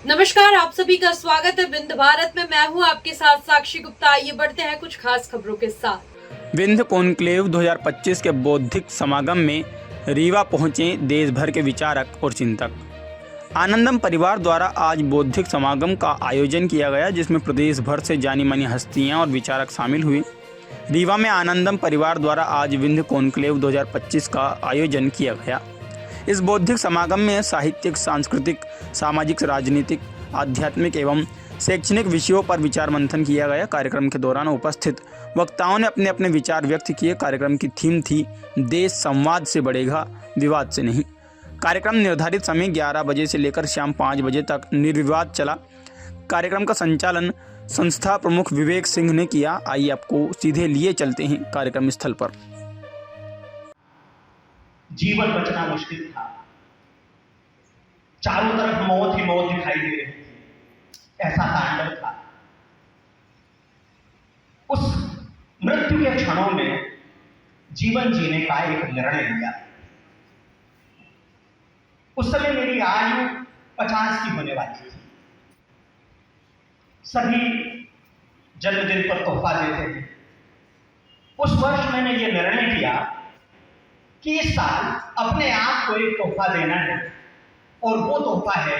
नमस्कार, आप सभी का स्वागत है विंध्य भारत में। मैं हूं आपके साथ साक्षी गुप्ता। आइए बढ़ते हैं कुछ खास खबरों के साथ। विंध्य कॉन्क्लेव 2025 के बौद्धिक समागम में रीवा पहुंचे देश भर के विचारक और चिंतक। आनंदम परिवार द्वारा आज बौद्धिक समागम का आयोजन किया गया, जिसमें प्रदेश भर से जानी मानी हस्तियां और विचारक शामिल हुए। रीवा में आनंदम परिवार द्वारा आज विंध्य कॉन्क्लेव 2025 का आयोजन किया गया। इस बौद्धिक समागम में साहित्यिक, सांस्कृतिक, सामाजिक, राजनीतिक, आध्यात्मिक एवं शैक्षणिक विषयों पर विचार मंथन किया गया। कार्यक्रम के दौरान उपस्थित वक्ताओं ने अपने अपने विचार व्यक्त किए। कार्यक्रम की थीम थी देश संवाद से बढ़ेगा, विवाद से नहीं। कार्यक्रम निर्धारित समय 11 बजे से लेकर शाम 5 बजे तक निर्विवाद चला। कार्यक्रम का संचालन संस्था प्रमुख विवेक सिंह ने किया। आइए आपको सीधे लिए चलते हैं कार्यक्रम स्थल पर। जीवन बचना मुश्किल था, चारों तरफ मौत ही मौत दिखाई दे रही थी। ऐसा तांडव था। उस मृत्यु के क्षणों में जीवन जीने का एक निर्णय लिया। उस समय मेरी आयु 50 की होने वाली थी। सभी जन्मदिन पर तोहफा देते हैं। उस वर्ष मैंने ये निर्णय किया कि इस साल अपने आप को एक तोहफा देना है, और वो तोहफा है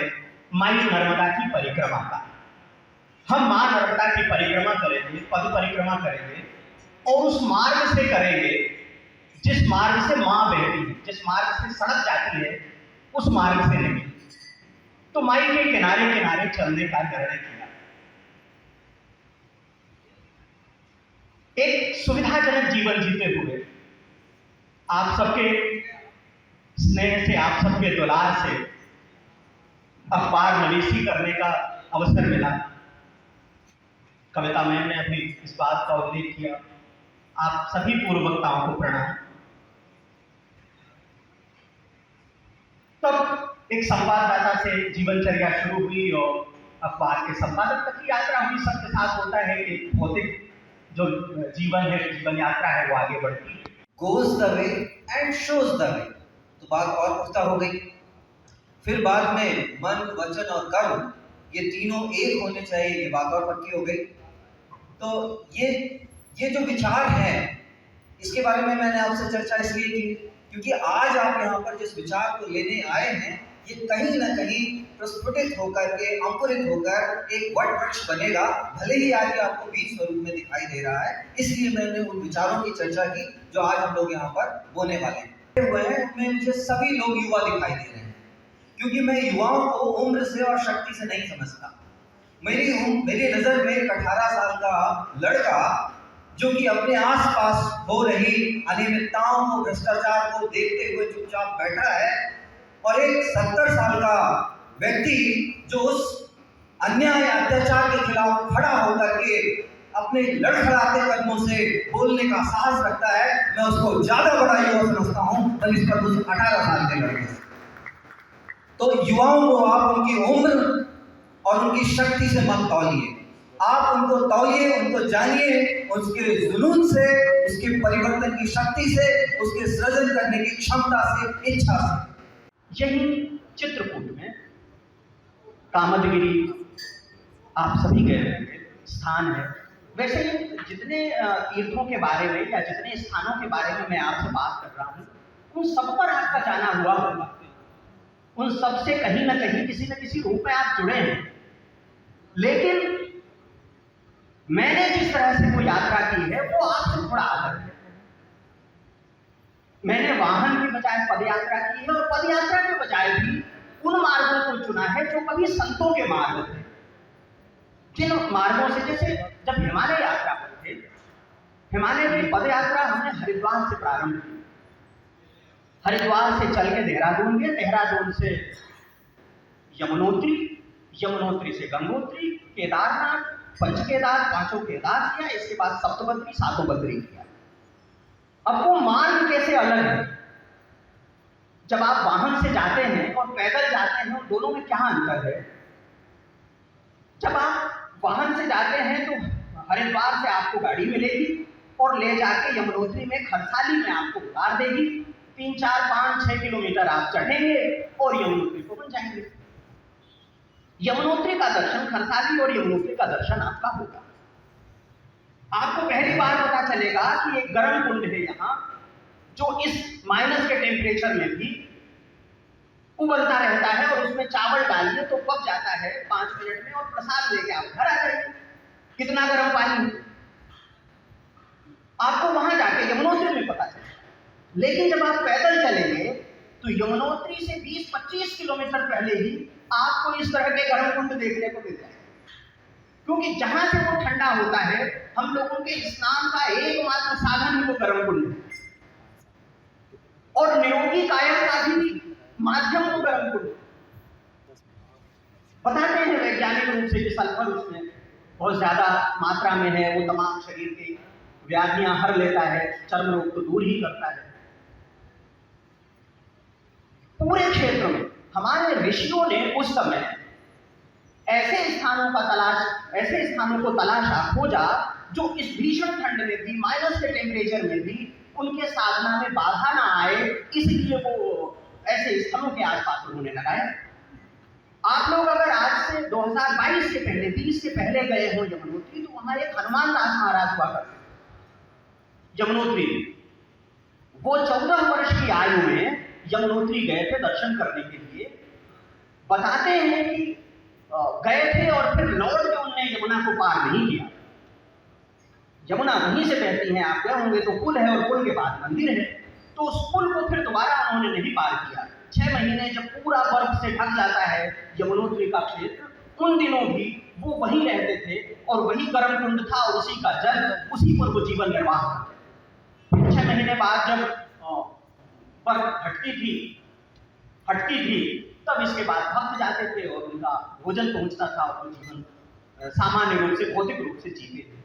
माई नर्मदा की परिक्रमा का। हम मां नर्मदा की परिक्रमा करेंगे, पद परिक्रमा करेंगे, और उस मार्ग से करेंगे जिस मार्ग से मां बहती है, जिस मार्ग से सड़क जाती है, उस मार्ग से नहीं। तो माई के किनारे किनारे चलने का निर्णय किया। एक सुविधाजनक जीवन जीते हुए, आप सबके स्नेह से, आप सबके दुलार से अखबार नवीसी करने का अवसर मिला। कविता मैम ने अभी इस बात का उल्लेख किया। आप सभी पूर्व वक्ताओं को प्रणाम। तब एक संवाददाता से जीवनचर्या शुरू हुई और अखबार के संपादक तक की यात्रा हुई। सबके साथ होता है कि भौतिक जो जीवन है, जीवन यात्रा है, वो आगे बढ़ती है। goes the way and shows the way, तो बात और पुख्ता हो गई। फिर बाद में मन, वचन और कर्म, ये तीनों एक होने चाहिए, ये बात और पक्की हो गई। तो ये जो विचार है, इसके बारे में मैंने आपसे चर्चा इसलिए की क्योंकि आज आप यहाँ पर जिस विचार को लेने आए हैं, ये कहीं ना कहीं प्रस्फुटित होकर के, अंकुरित होकर एक वट वृक्ष बनेगा। भले ही आज ये आपको बीज स्वरूप में दिखाई दे रहा है, इसलिए मैंने उन विचारों की चर्चा की जो आज हम लोग यहाँ पर बोने वाले हैं। उसमें मुझे सभी लोग युवा दिखाई दे रहे हैं, क्योंकि मैं युवाओं को उम्र से और शक्ति से नहीं समझता। मेरी नजर में एक 18 साल का लड़का जो कि अपने आसपास हो रही अनियमितताओं को, भ्रष्टाचार को देखते हुए चुपचाप बैठा है, और एक 70 साल का व्यक्ति जो उस अन्याय, अत्याचार के खिलाफ खड़ा होकर के अपने लड़खड़ाते कदमों से बोलने का साहस रखता है। मैं उसको ज्यादा बड़ा युवा समझता हूं बनिस्बत उस 18 साल के लड़के से। तो युवाओं को आप उनकी उम्र और उनकी शक्ति से मत तौलिए। आप उनको तौलिए, उनको जानिए, उसके जुनून से, उसके परिवर्तन की शक्ति से, उसके सृजन करने की क्षमता से, इच्छा से। यही चित्रकूट में कामदगिरी आप सभी गए होंगे, स्थान है। वैसे जितने तीर्थों के बारे में या जितने स्थानों के बारे में मैं आपसे बात कर रहा हूँ, उन सब पर आपका जाना हुआ होगा। उन सब से कहीं ना कहीं, किसी न किसी रूप में आप जुड़े हैं। लेकिन मैंने जिस तरह से वो यात्रा की है, वो आपसे थोड़ा अलग है। मैंने वाहन की बजाय पद यात्रा की है, और पद यात्रा के बजाय भी उन मार्गों को चुना है जो कभी संतों के मार्ग थे। जिन मार्गों से, जैसे जब हिमालय यात्रा पर थे, हिमालय की पद यात्रा हमने हरिद्वार से प्रारंभ की। हरिद्वार से चल के देहरादून गए, देहरादून से यमुनोत्री, यमुनोत्री से गंगोत्री, केदारनाथ, पंचकेदार, पांचों केदार किया। इसके बाद सप्तबद्री, सातों बद्री किया। अब वो मार्ग कैसे अलग है? जब आप वाहन से जाते हैं और पैदल जाते हैं, दोनों में क्या अंतर है? जब आप वाहन से जाते हैं तो हरिद्वार से आपको गाड़ी मिलेगी और ले जाके यमुनोत्री में, खरसाली में आपको उतार देगी। 3, 4, 5, 6 किलोमीटर आप चढ़ेंगे और यमुनोत्री को बन जाएंगे। यमुनोत्री का दर्शन, खरसाली और यमुनोत्री का दर्शन आपका होगा। आपको पहली बार पता चलेगा कि एक गर्म कुंड है यहाँ, जो इस माइनस के टेम्परेचर में भी उबलता रहता है, और उसमें चावल डालिए तो पक जाता है 5 मिनट में, और प्रसाद लेके आप घर आ जाइए। कितना गर्म पानी है आपको वहां जाके यमुनोत्री में पता चलेगा। लेकिन जब आप पैदल चलेंगे तो यमुनोत्री से 20-25 किलोमीटर पहले ही आपको इस तरह के गर्म कुंड देखने को मिल जाएगा, क्योंकि जहां से वो ठंडा होता है, हम लोगों के स्नान का एकमात्र साधन ही वो गर्म कुंड है, और निरोगी काया का भी माध्यम वो गर्म कुंड। बताते हैं वैज्ञानिक रूप से कि सल्फर उसमें बहुत ज्यादा मात्रा में है, वो तमाम शरीर की व्याधियां हर लेता है, चर्म रोग को दूर ही करता है। पूरे क्षेत्र में हमारे ऋषियों ने उस समय ऐसे स्थानों को तलाशा, खोजा, जो इस भीषण ठंड में भी, माइनस के टेम्परेचर में भी उनके साधना में बाधा ना आए, इसलिए वो ऐसे स्थलों के आसपास उन्होंने लगाया। आप लोग अगर आज से 2022 से पहले, 20 से पहले गए हो यमुनोत्री, तो वहां एक हनुमान दास महाराज हुआ करते यमुनोत्री में। वो 14 वर्ष की आयु में यमुनोत्री गए थे दर्शन करने के लिए। बताते हैं कि गए थे और फिर लौट के उन्होंने यमुना को पार नहीं किया। यमुना वहीं से बहती है, आप गए होंगे तो पुल है, और पुल के बाद मंदिर है, तो उस पुल को फिर दोबारा उन्होंने नहीं पार किया। 6 महीने जब पूरा बर्फ से ढक जाता है यमुनोत्री का क्षेत्र, उन दिनों भी वो वहीं रहते थे, और वही गर्म कुंड था, और उसी का जल, उसी पर वो जीवन निर्वाह करते। 6 महीने बाद जब बर्फ हटती थी, तब इसके बाद भक्त जाते थे और उनका भोजन पहुंचता था, और वो जीवन सामान्य रूप से, भौतिक रूप से जीते थे।